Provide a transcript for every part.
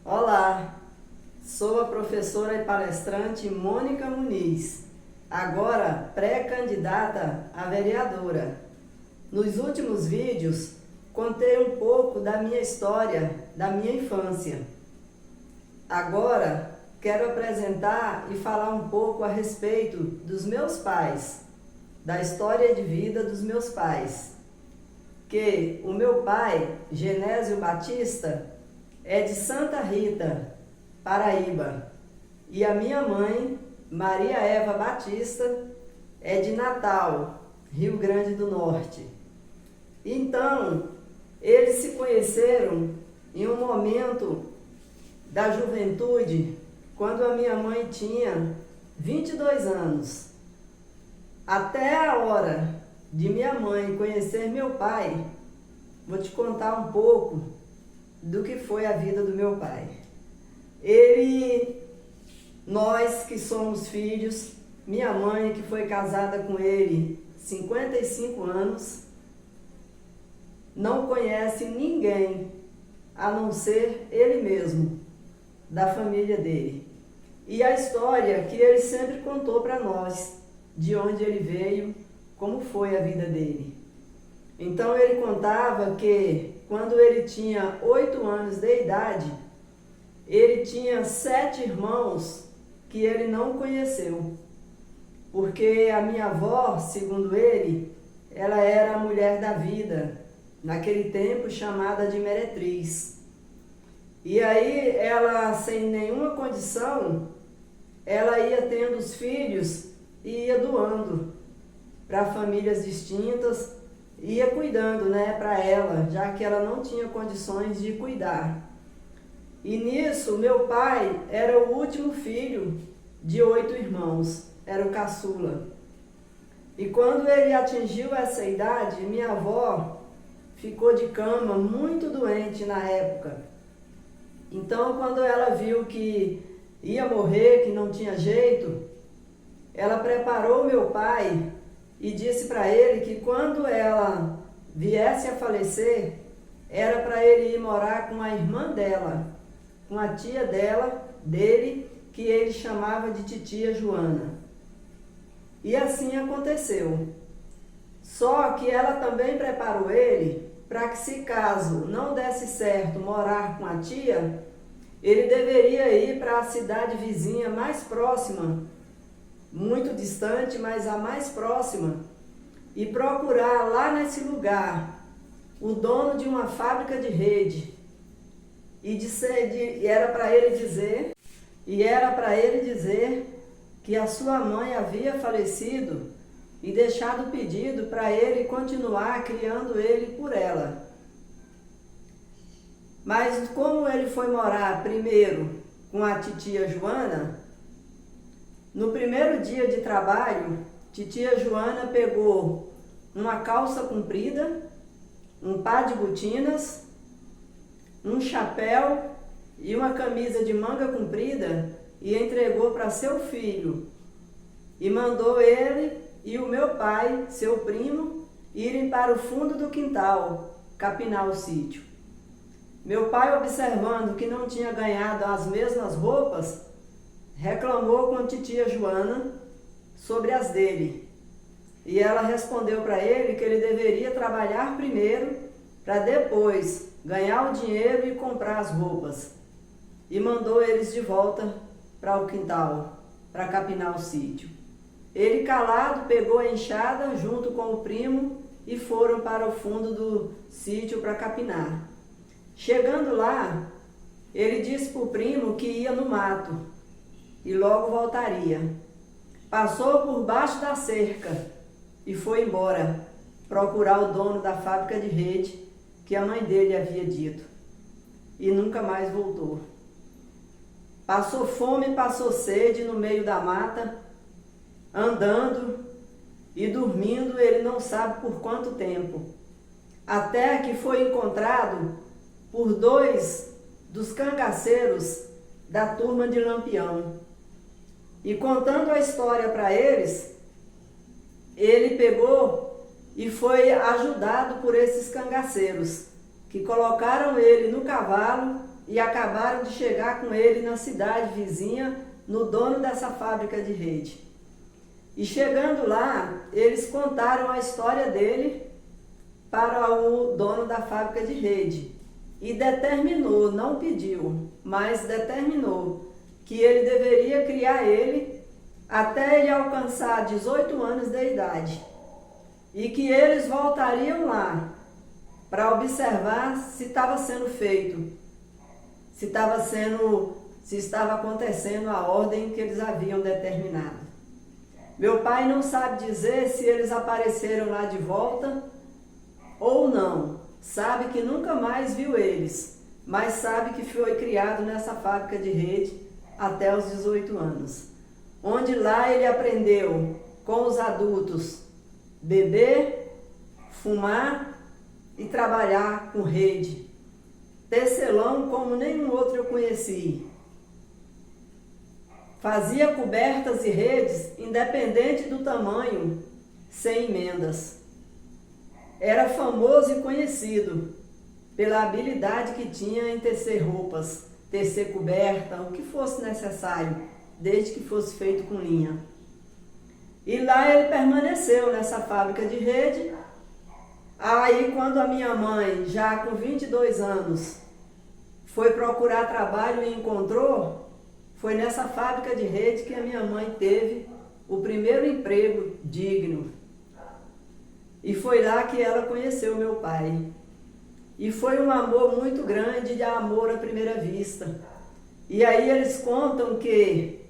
Olá, sou a professora e palestrante Mônica Muniz, agora pré-candidata a vereadora. Nos últimos vídeos, contei um pouco da minha história, da minha infância. Agora, quero apresentar e falar um pouco a respeito dos meus pais, da história de vida dos meus pais. Que o meu pai, Genésio Batista, é de Santa Rita, Paraíba, e a minha mãe, Maria Eva Batista, é de Natal, Rio Grande do Norte. Então, eles se conheceram em um momento da juventude, quando a minha mãe tinha 22 anos. Até a hora de minha mãe conhecer meu pai, vou te contar um pouco do que foi a vida do meu pai. Nós que somos filhos, minha mãe que foi casada com ele 55 anos, não conhece ninguém a não ser ele mesmo, da família dele. E a história que ele sempre contou para nós, de onde ele veio, como foi a vida dele. Então ele contava que quando ele tinha 8 anos de idade, ele tinha 7 irmãos que ele não conheceu. Porque a minha avó, segundo ele, ela era a mulher da vida, naquele tempo chamada de meretriz. E aí ela, sem nenhuma condição, ela ia tendo os filhos e ia doando para famílias distintas, ia cuidando, para ela, já que ela não tinha condições de cuidar. E nisso, meu pai era o último filho de 8 irmãos, era o caçula. E quando ele atingiu essa idade, minha avó ficou de cama, muito doente na época. Então, quando ela viu que ia morrer, que não tinha jeito, ela preparou meu pai e disse para ele que quando ela viesse a falecer, era para ele ir morar com a irmã dela, com a tia dele, que ele chamava de titia Joana. E assim aconteceu. Só que ela também preparou ele para que, se caso não desse certo morar com a tia, ele deveria ir para a cidade vizinha mais próxima, muito distante, mas a mais próxima, e procurar lá nesse lugar o dono de uma fábrica de rede. Era para ele dizer que a sua mãe havia falecido e deixado o pedido para ele continuar criando ele por ela. Mas como ele foi morar primeiro com a titia Joana, no primeiro dia de trabalho, titia Joana pegou uma calça comprida, um par de botinas, um chapéu e uma camisa de manga comprida e entregou para seu filho. E mandou ele e o meu pai, seu primo, irem para o fundo do quintal, capinar o sítio. Meu pai, observando que não tinha ganhado as mesmas roupas, reclamou com a titia Joana sobre as dele. E ela respondeu para ele que ele deveria trabalhar primeiro para depois ganhar o dinheiro e comprar as roupas. E mandou eles de volta para o quintal, para capinar o sítio. Ele, calado, pegou a enxada junto com o primo e foram para o fundo do sítio para capinar. Chegando lá, ele disse para o primo que ia no mato e logo voltaria. Passou por baixo da cerca e foi embora procurar o dono da fábrica de rede que a mãe dele havia dito. E nunca mais voltou. Passou fome, passou sede no meio da mata, andando e dormindo, ele não sabe por quanto tempo. Até que foi encontrado por 2 dos cangaceiros da turma de Lampião. E contando a história para eles, ele pegou e foi ajudado por esses cangaceiros, que colocaram ele no cavalo e acabaram de chegar com ele na cidade vizinha, no dono dessa fábrica de rede. E chegando lá, eles contaram a história dele para o dono da fábrica de rede e determinou, não pediu, mas determinou que ele deveria criar ele até ele alcançar 18 anos de idade e que eles voltariam lá para observar se estava sendo feito, se estava acontecendo a ordem que eles haviam determinado. Meu pai não sabe dizer se eles apareceram lá de volta ou não. Sabe que nunca mais viu eles, mas sabe que foi criado nessa fábrica de rede até os 18 anos. Onde lá ele aprendeu com os adultos beber, fumar e trabalhar com rede. Tecelão como nenhum outro eu conheci. Fazia cobertas e redes, independente do tamanho, sem emendas. Era famoso e conhecido pela habilidade que tinha em tecer roupas, tecer coberta, o que fosse necessário, desde que fosse feito com linha. E lá ele permaneceu nessa fábrica de rede. Aí quando a minha mãe, já com 22 anos, foi procurar trabalho e encontrou, foi nessa fábrica de rede que a minha mãe teve o primeiro emprego digno. E foi lá que ela conheceu meu pai. E foi um amor muito grande, de amor à primeira vista. E aí eles contam que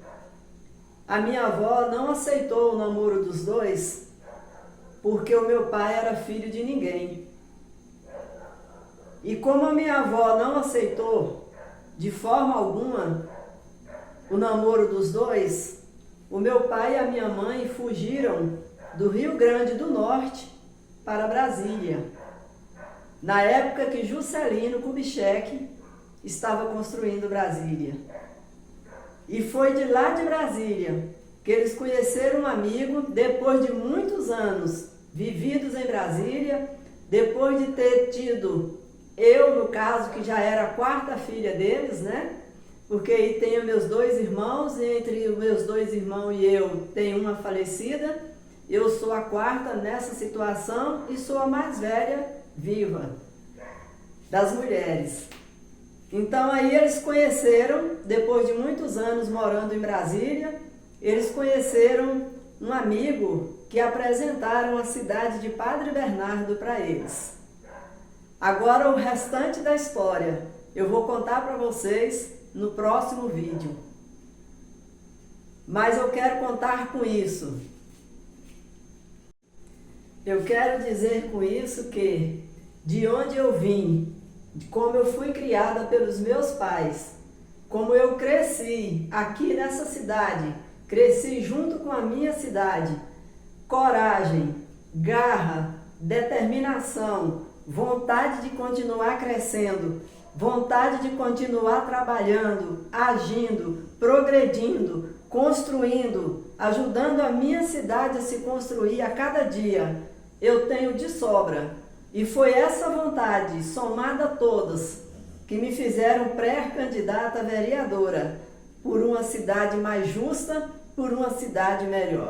a minha avó não aceitou o namoro dos dois, porque o meu pai era filho de ninguém. E como a minha avó não aceitou de forma alguma o namoro dos dois, o meu pai e a minha mãe fugiram do Rio Grande do Norte para Brasília, na época que Juscelino Kubitschek estava construindo Brasília. E foi de lá de Brasília que eles conheceram um amigo, depois de muitos anos vividos em Brasília, depois de ter tido eu, no caso, que já era a quarta filha deles, né? Porque aí tenho meus dois irmãos, e entre os meus dois irmãos e eu tem uma falecida. Eu sou a quarta nessa situação e sou a mais velha viva das mulheres. Então aí eles conheceram, depois de muitos anos morando em Brasília, eles conheceram um amigo que apresentaram a cidade de Padre Bernardo para eles. Agora o restante da história eu vou contar para vocês no próximo vídeo. Mas eu quero contar com isso. Eu quero dizer com isso que de onde eu vim, de como eu fui criada pelos meus pais, como eu cresci aqui nessa cidade, cresci junto com a minha cidade, coragem, garra, determinação, vontade de continuar crescendo, vontade de continuar trabalhando, agindo, progredindo, construindo, ajudando a minha cidade a se construir a cada dia, eu tenho de sobra. E foi essa vontade, somada a todas, que me fizeram pré-candidata a vereadora por uma cidade mais justa, por uma cidade melhor.